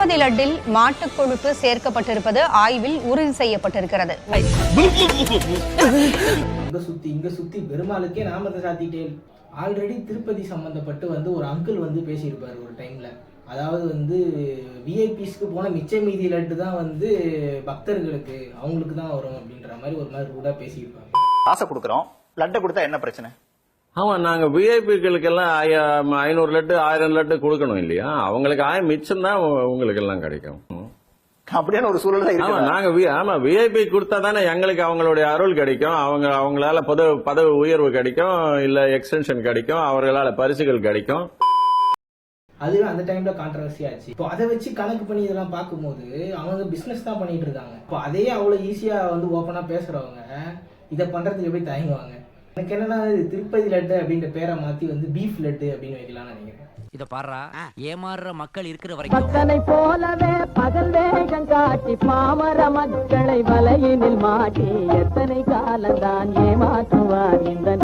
திருப்பதி லட்டில் மாட்டுக் கொழுப்பு சேர்க்கப்பட்டிருப்பது ஆய்வில் உறுதி செய்யப்பட்டிருக்கிறது. இங்க சுத்தி பெருமாளுக்கே நாமத்தை சாத்திட்டே. ஆல்ரெடி திருப்பதி சம்பந்தப்பட்டு ஒரு அங்கிள் பேசியிருப்பாரு ஒரு டைம்ல. அதாவது விஐபிஸ்க்கு போன மிச்ச மீதி லட்டு தான் பக்தர்களுக்கு அவங்களுக்கு தான் வரும் அப்படின்ற மாதிரி ஒரு மாதிரி ரூடா பேசியிருப்பாங்க. காசை கொடுக்குறோம், லட்டை கொடுத்தா என்ன பிரச்சனை? ஆமா, நாங்க விஐபிகளுக்கெல்லாம் 500 லட்டு 1000 லட்டு கொடுக்கணும் இல்லையா? அவங்களுக்கு மிச்சம் தான் உங்களுக்கு எல்லாம் கிடைக்கும். அப்படியான ஒரு சூழல் தான் இருக்கு. நாங்க விஐபி கொடுத்தா தானே எங்களுக்கு அவங்களுடைய அருள் கிடைக்கும். அவங்களால பதவி உயர்வு கிடைக்கும், இல்ல எக்ஸ்டென்ஷன் கிடைக்கும், அவர்களால பரிசுகள் கிடைக்கும். அதுவே அந்த டைம்ல கான்ட்ரவர்சி ஆச்சு. இப்போ அதை வச்சு கணக்கு பண்ணி இதெல்லாம் பார்க்கும்போது அவங்க பிசினஸ் தான் பண்ணிட்டு இருக்காங்க. இப்போ அதே அவ்வளவு ஈஸியா ஓப்பனா பேசுறவங்க இதை பண்றதுக்கு எப்படி தயங்குவாங்க? எனக்கு என்னன்னா திருப்பதி லட்டு அப்படின்ற பேரை மாத்தி பீஃப் லட்டு அப்படின்னு வைக்கலாம்னு நினைக்கிறேன். இத பாரா, ஏமாறுற மக்கள் இருக்கிற வரைக்கும் பக்தனை போலவே பகல் வேகம் காட்டி பாமர மக்களை வலையினில் மாட்டி எத்தனை காலந்தான் ஏமாற்றுவார் இந்த